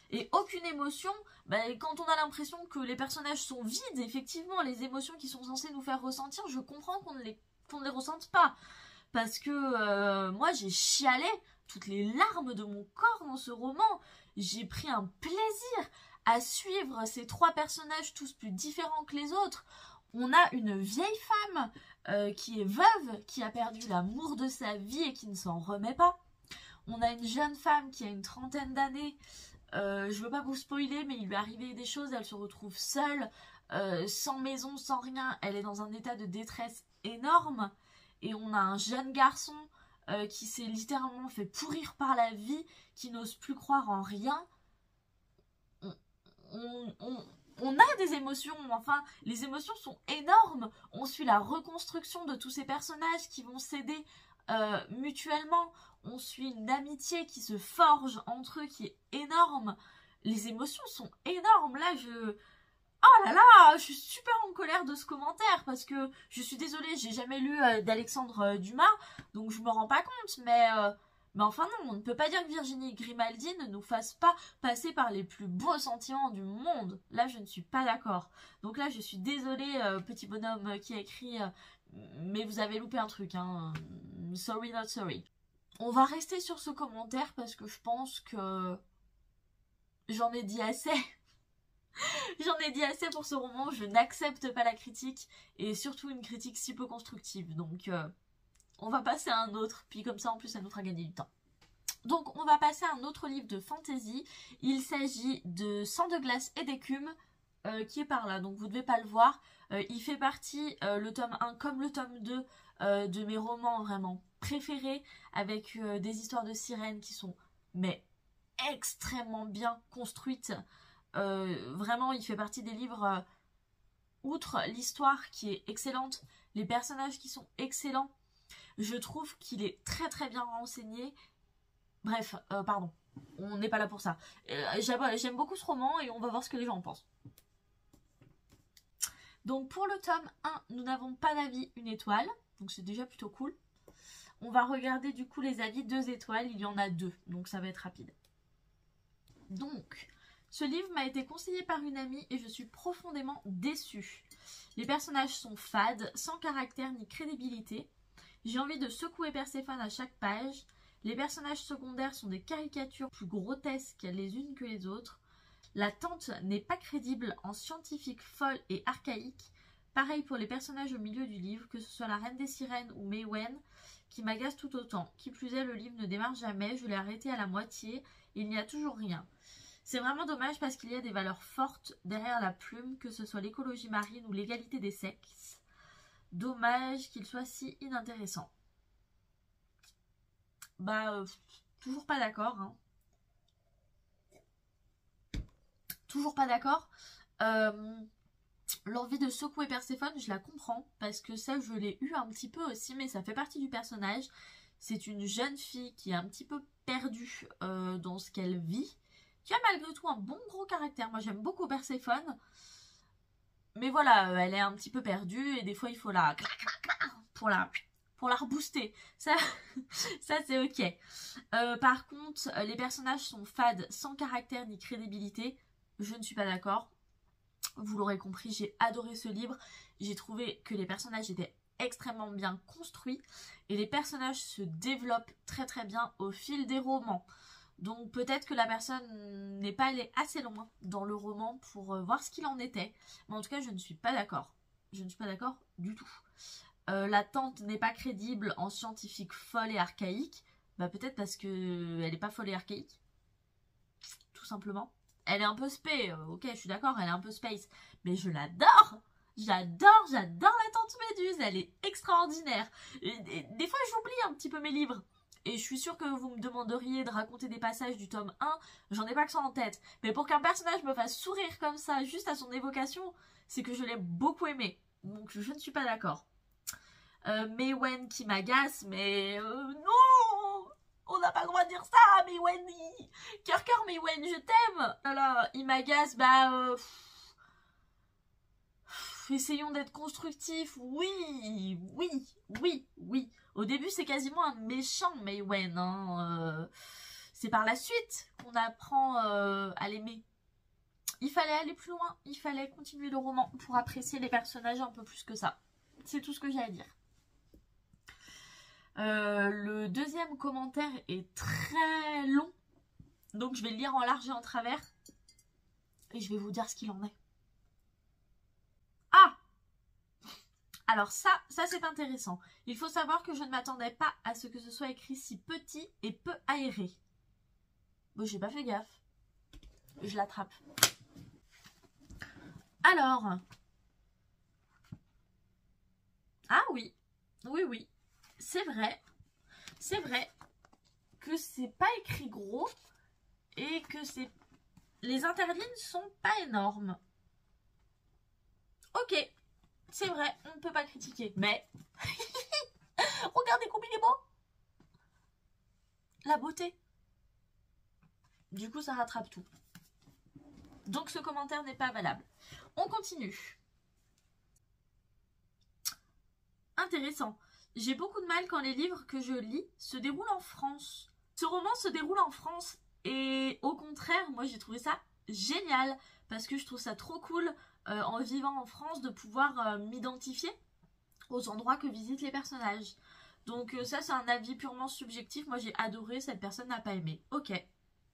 Et aucune émotion, quand on a l'impression que les personnages sont vides, effectivement, les émotions qui sont censées nous faire ressentir, je comprends qu'on ne les ressente pas. Parce que moi, j'ai chialé toutes les larmes de mon corps dans ce roman. J'ai pris un plaisir à suivre ces 3 personnages, tous plus différents que les autres. On a une vieille femme qui est veuve, qui a perdu l'amour de sa vie et qui ne s'en remet pas. On a une jeune femme qui a une 30aine d'années. Je veux pas vous spoiler, mais il lui est arrivé des choses. Elle se retrouve seule, sans maison, sans rien. Elle est dans un état de détresse énorme. Et on a un jeune garçon qui s'est littéralement fait pourrir par la vie, qui n'ose plus croire en rien. On a des émotions, enfin, les émotions sont énormes. On suit la reconstruction de tous ces personnages qui vont s'aider mutuellement. On suit une amitié qui se forge entre eux qui est énorme. Les émotions sont énormes. Là, oh là là, je suis super en colère de ce commentaire parce que je suis désolée, j'ai jamais lu d'Alexandre Dumas, donc je me rends pas compte, mais enfin non, on ne peut pas dire que Virginie Grimaldi ne nous fasse pas passer par les plus beaux sentiments du monde. Là, je ne suis pas d'accord. Donc là, je suis désolée, petit bonhomme qui a écrit, mais vous avez loupé un truc, hein. Sorry, not sorry. On va rester sur ce commentaire parce que je pense que j'en ai dit assez. J'en ai dit assez pour ce roman, je n'accepte pas la critique, et surtout une critique si peu constructive. Donc, on va passer à un autre, puis comme ça, en plus, ça nous fera gagner du temps. Donc, on va passer à un autre livre de fantasy. Il s'agit de Sang de glace et d'écume, qui est par là, donc vous ne devez pas le voir. Il fait partie, le tome 1 comme le tome 2, de mes romans vraiment préférés, avec des histoires de sirènes qui sont, mais extrêmement bien construites. Vraiment, il fait partie des livres, outre l'histoire qui est excellente, les personnages qui sont excellents, je trouve qu'il est très très bien renseigné. Bref, pardon, on n'est pas là pour ça. J'aime beaucoup ce roman et on va voir ce que les gens en pensent. Donc pour le tome 1, nous n'avons pas d'avis 1 étoile, donc c'est déjà plutôt cool. On va regarder du coup les avis 2 étoiles, il y en a 2, donc ça va être rapide. Donc, ce livre m'a été conseillé par une amie et je suis profondément déçue. Les personnages sont fades, sans caractère ni crédibilité. J'ai envie de secouer Perséphone à chaque page. Les personnages secondaires sont des caricatures plus grotesques les unes que les autres. La tante n'est pas crédible en scientifique folle et archaïque. Pareil pour les personnages au milieu du livre, que ce soit la Reine des Sirènes ou Maïwenn, qui m'agace tout autant. Qui plus est, le livre ne démarre jamais, je l'ai arrêté à la moitié, il n'y a toujours rien. C'est vraiment dommage parce qu'il y a des valeurs fortes derrière la plume, que ce soit l'écologie marine ou l'égalité des sexes. Dommage qu'il soit si inintéressant. Toujours pas d'accord, hein. toujours pas d'accord. L'envie de secouer Perséphone, je la comprends, parce que ça, je l'ai eu un petit peu aussi, mais ça fait partie du personnage. C'est une jeune fille qui est un petit peu perdue dans ce qu'elle vit, qui a malgré tout un bon gros caractère. Moi, j'aime beaucoup Perséphone, mais voilà, elle est un petit peu perdue, et des fois, il faut la... pour la rebooster. Ça, ça c'est ok. Par contre, les personnages sont fades, sans caractère ni crédibilité. Je ne suis pas d'accord. Vous l'aurez compris, j'ai adoré ce livre. J'ai trouvé que les personnages étaient extrêmement bien construits et les personnages se développent très très bien au fil des romans. Donc peut-être que la personne n'est pas allée assez loin dans le roman pour voir ce qu'il en était. Mais en tout cas, je ne suis pas d'accord. Je ne suis pas d'accord du tout. La tante n'est pas crédible en scientifique folle et archaïque. Bah peut-être parce que elle n'est pas folle et archaïque. Tout simplement. Elle est un peu spé, ok, je suis d'accord, elle est un peu space. Mais je l'adore. J'adore la tante Méduse. Elle est extraordinaire. Et des fois, j'oublie un petit peu mes livres. Et je suis sûre que vous me demanderiez de raconter des passages du tome 1. J'en ai pas que ça en tête. Mais pour qu'un personnage me fasse sourire comme ça, juste à son évocation, c'est que je l'ai beaucoup aimé. Donc je ne suis pas d'accord. Maïwenn qui m'agace, mais non, on n'a pas le droit de dire ça, Maïwenn, cœur Maïwenn, je t'aime. Alors, il m'agace, bah, essayons d'être constructifs, oui. Au début, c'est quasiment un méchant, Maïwenn, hein. C'est par la suite qu'on apprend à l'aimer. Il fallait aller plus loin, il fallait continuer le roman pour apprécier les personnages un peu plus que ça. C'est tout ce que j'ai à dire. Le deuxième commentaire est très long, donc je vais le lire en large et en travers et je vais vous dire ce qu'il en est. Ah! Alors ça c'est intéressant. Il faut savoir que je ne m'attendais pas à ce que ce soit écrit si petit et peu aéré. Bon, j'ai pas fait gaffe. Je l'attrape. Alors. Ah oui. Oui. C'est vrai que c'est pas écrit gros et que les interlignes sont pas énormes. Ok, c'est vrai, on ne peut pas critiquer, mais regardez combien il est beau. La beauté. Du coup, ça rattrape tout. Donc ce commentaire n'est pas valable. On continue. Intéressant. J'ai beaucoup de mal quand les livres que je lis se déroulent en France. Ce roman se déroule en France et au contraire, moi j'ai trouvé ça génial parce que je trouve ça trop cool en vivant en France de pouvoir m'identifier aux endroits que visitent les personnages. Donc ça c'est un avis purement subjectif. Moi j'ai adoré, cette personne n'a pas aimé. Ok.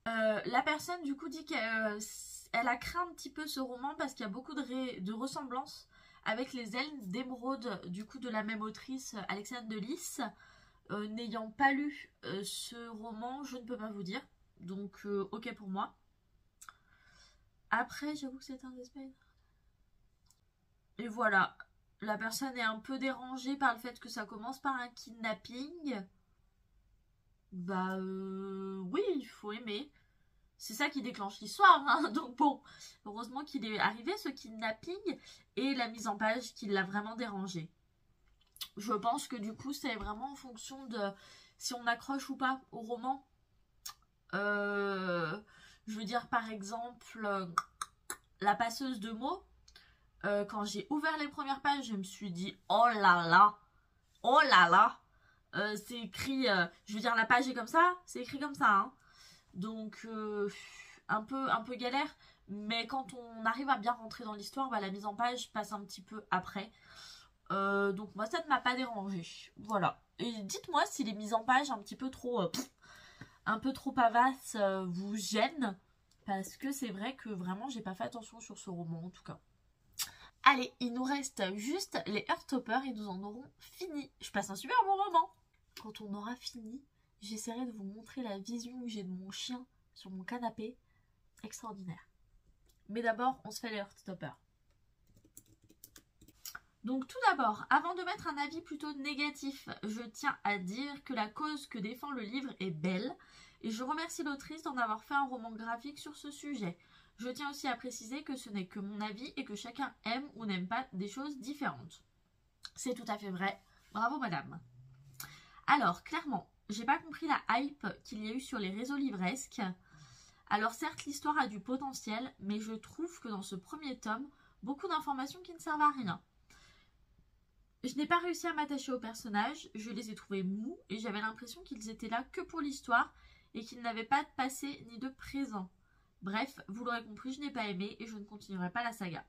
La personne du coup dit qu'elle a craint un petit peu ce roman parce qu'il y a beaucoup de ressemblances avec les ailes d'émeraude du coup de la même autrice Alexandre de Lys. N'ayant pas lu ce roman, je ne peux pas vous dire. Donc ok pour moi. Après j'avoue que c'est un espèce. Et voilà. La personne est un peu dérangée par le fait que ça commence par un kidnapping. Bah oui, il faut aimer. C'est ça qui déclenche l'histoire, hein. Donc bon, heureusement qu'il est arrivé ce kidnapping et la mise en page qui l'a vraiment dérangé. Je pense que du coup c'est vraiment en fonction de si on accroche ou pas au roman. Je veux dire par exemple la passeuse de mots. Quand j'ai ouvert les premières pages, je me suis dit oh là là. C'est écrit, je veux dire la page est comme ça, c'est écrit comme ça, hein. Donc un peu galère, mais quand on arrive à bien rentrer dans l'histoire, bah, la mise en page passe un petit peu après. Donc moi ça ne m'a pas dérangé. Voilà. Et dites-moi si les mises en page un petit peu trop pavasses vous gênent, parce que c'est vrai que vraiment j'ai pas fait attention sur ce roman en tout cas. Allez, il nous reste juste les Heartstopper et nous en aurons fini. Je passe un super bon moment. Quand on aura fini, j'essaierai de vous montrer la vision que j'ai de mon chien sur mon canapé. Extraordinaire. Mais d'abord, on se fait les Heartstopper. Donc tout d'abord, avant de mettre un avis plutôt négatif, je tiens à dire que la cause que défend le livre est belle et je remercie l'autrice d'en avoir fait un roman graphique sur ce sujet. Je tiens aussi à préciser que ce n'est que mon avis et que chacun aime ou n'aime pas des choses différentes. C'est tout à fait vrai. Bravo madame. Alors, clairement, j'ai pas compris la hype qu'il y a eu sur les réseaux livresques. Alors certes, l'histoire a du potentiel, mais je trouve que dans ce premier tome, beaucoup d'informations qui ne servent à rien. Je n'ai pas réussi à m'attacher aux personnages, je les ai trouvés mous et j'avais l'impression qu'ils étaient là que pour l'histoire et qu'ils n'avaient pas de passé ni de présent. Bref, vous l'aurez compris, je n'ai pas aimé et je ne continuerai pas la saga.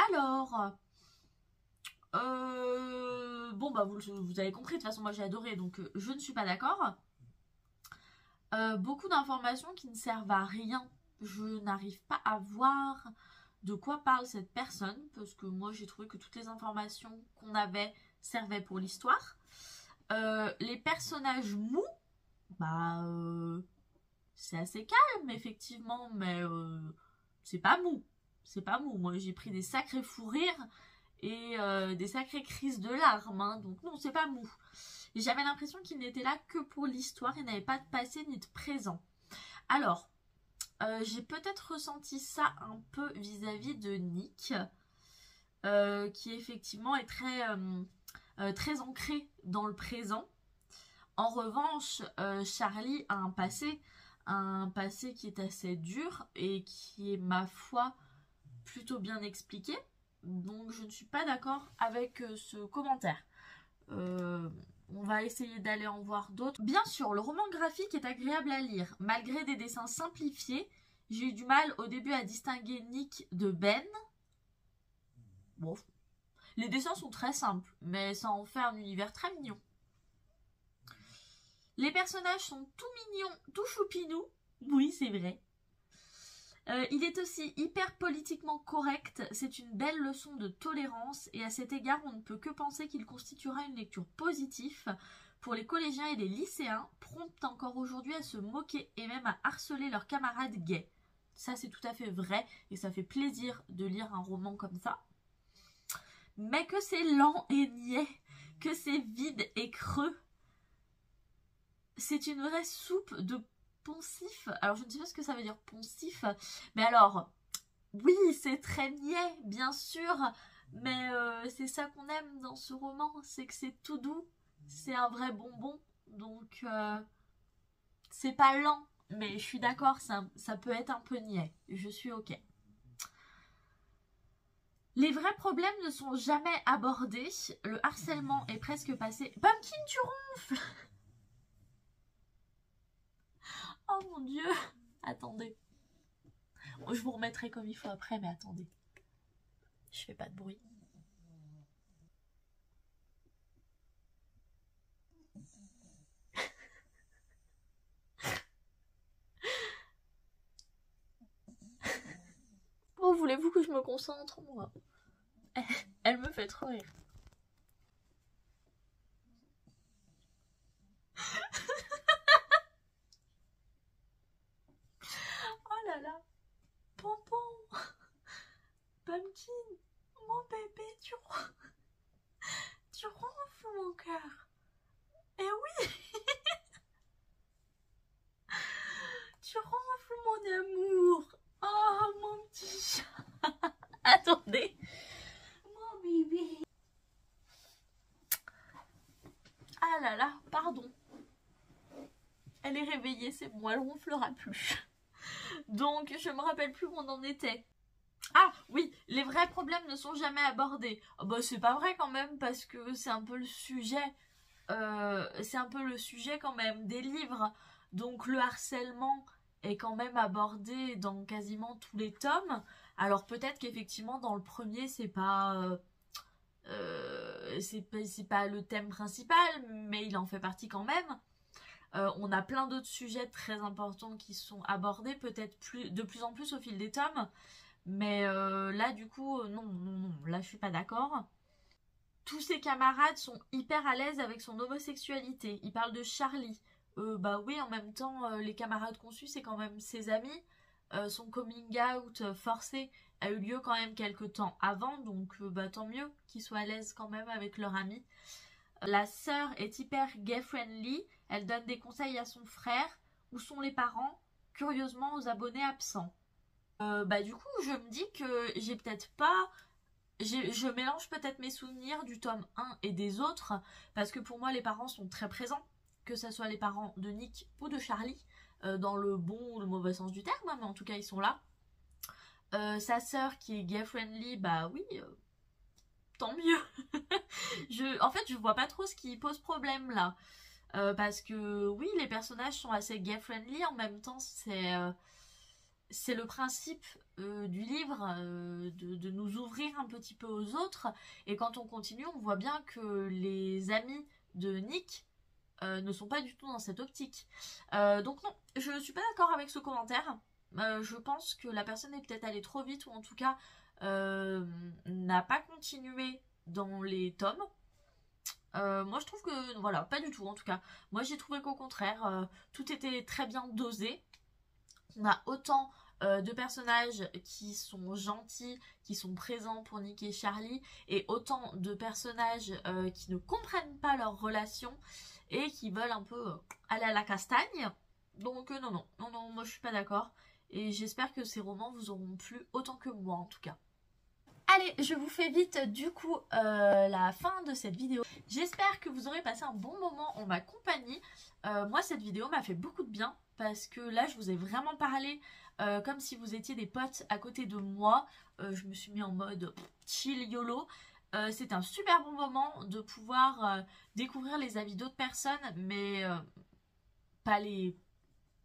Alors, bon bah vous avez compris, de toute façon moi j'ai adoré, donc je ne suis pas d'accord. Beaucoup d'informations qui ne servent à rien. Je n'arrive pas à voir de quoi parle cette personne, parce que moi j'ai trouvé que toutes les informations qu'on avait servaient pour l'histoire. Les personnages mous, bah c'est assez calme effectivement, mais c'est pas mou. C'est pas mou. Moi j'ai pris des sacrés fous rires et des sacrées crises de larmes, hein, donc non, c'est pas mou. Et j'avais l'impression qu'il n'était là que pour l'histoire et n'avait pas de passé ni de présent. Alors, j'ai peut-être ressenti ça un peu vis-à-vis de Nick, qui effectivement est très ancré dans le présent. En revanche, Charlie a un passé qui est assez dur et qui est, ma foi, plutôt bien expliqué. Donc je ne suis pas d'accord avec ce commentaire. On va essayer d'aller en voir d'autres. Bien sûr, le roman graphique est agréable à lire. Malgré des dessins simplifiés, j'ai eu du mal au début à distinguer Nick de Ben. Bon, les dessins sont très simples, mais ça en fait un univers très mignon. Les personnages sont tout mignons, tout choupinous. Oui, c'est vrai. Il est aussi hyper politiquement correct, c'est une belle leçon de tolérance et à cet égard on ne peut que penser qu'il constituera une lecture positive pour les collégiens et les lycéens, prompts encore aujourd'hui à se moquer et même à harceler leurs camarades gays. Ça c'est tout à fait vrai et ça fait plaisir de lire un roman comme ça. Mais que c'est lent et niais, que c'est vide et creux. C'est une vraie soupe de poncif. Alors je ne sais pas ce que ça veut dire poncif, mais alors oui c'est très niais bien sûr, mais c'est ça qu'on aime dans ce roman, c'est que c'est tout doux, c'est un vrai bonbon, donc c'est pas lent, mais je suis d'accord, ça peut être un peu niais, je suis ok. Les vrais problèmes ne sont jamais abordés, le harcèlement est presque passé. Pumpkin, tu ronfles. Oh mon dieu. Attendez. Je vous remettrai comme il faut après, mais attendez. Je fais pas de bruit. Oh, voulez-vous que je me concentre, moi? Elle me fait trop rire. Oh là là. Pompon. Pumpkin. Mon bébé, tu ronfles, mon cœur. Eh oui. Tu ronfles, mon amour. Oh, mon petit chat. Attendez. Mon bébé. Ah là là, pardon. Elle est réveillée, c'est bon, elle ronflera plus. Donc, je me rappelle plus où on en était. Ah oui, les vrais problèmes ne sont jamais abordés. Oh, bah c'est pas vrai quand même, parce que c'est un peu le sujet. C'est un peu le sujet quand même des livres. Donc le harcèlement est quand même abordé dans quasiment tous les tomes. Alors peut-être qu'effectivement dans le premier c'est pas le thème principal, mais il en fait partie quand même. On a plein d'autres sujets très importants qui sont abordés, peut-être de plus en plus au fil des tomes. Mais là du coup, non, là je suis pas d'accord. Tous ses camarades sont hyper à l'aise avec son homosexualité. Il parle de Charlie. Bah oui, en même temps, les camarades conçus, c'est quand même ses amis. Son coming out forcé a eu lieu quand même quelques temps avant, donc bah tant mieux qu'ils soient à l'aise quand même avec leur ami. La sœur est hyper gay-friendly. Elle donne des conseils à son frère. Où sont les parents? Curieusement aux abonnés absents. Bah du coup je me dis que j'ai peut-être pas... Je mélange peut-être mes souvenirs du tome 1 et des autres, parce que pour moi les parents sont très présents, que ce soit les parents de Nick ou de Charlie, dans le bon ou le mauvais sens du terme, hein, mais en tout cas ils sont là. Sa sœur qui est gay friendly, bah oui, tant mieux. En fait je vois pas trop ce qui pose problème là. Parce que oui, les personnages sont assez gay friendly, en même temps c'est le principe du livre de nous ouvrir un petit peu aux autres. Et quand on continue, on voit bien que les amis de Nick ne sont pas du tout dans cette optique. Donc non, je ne suis pas d'accord avec ce commentaire. Je pense que la personne est peut-être allée trop vite, ou en tout cas n'a pas continué dans les tomes. Moi je trouve que voilà, pas du tout en tout cas. Moi j'ai trouvé qu'au contraire, tout était très bien dosé. On a autant de personnages qui sont gentils, qui sont présents pour Nick et Charlie, et autant de personnages qui ne comprennent pas leur relation et qui veulent un peu aller à la castagne. Donc non, non, non, non, moi je suis pas d'accord. Et j'espère que ces romans vous auront plu autant que moi en tout cas. Allez, je vous fais vite du coup la fin de cette vidéo. J'espère que vous aurez passé un bon moment en ma compagnie. Moi cette vidéo m'a fait beaucoup de bien parce que là je vous ai vraiment parlé comme si vous étiez des potes à côté de moi. Je me suis mis en mode chill YOLO. C'est un super bon moment de pouvoir découvrir les avis d'autres personnes, mais pas les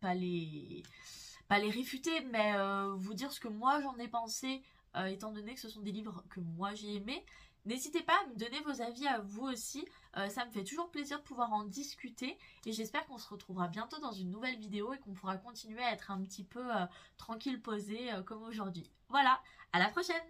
pas les pas les réfuter, mais vous dire ce que moi j'en ai pensé, étant donné que ce sont des livres que moi j'ai aimés. N'hésitez pas à me donner vos avis à vous aussi, ça me fait toujours plaisir de pouvoir en discuter et j'espère qu'on se retrouvera bientôt dans une nouvelle vidéo et qu'on pourra continuer à être un petit peu tranquille, posé comme aujourd'hui. Voilà, à la prochaine!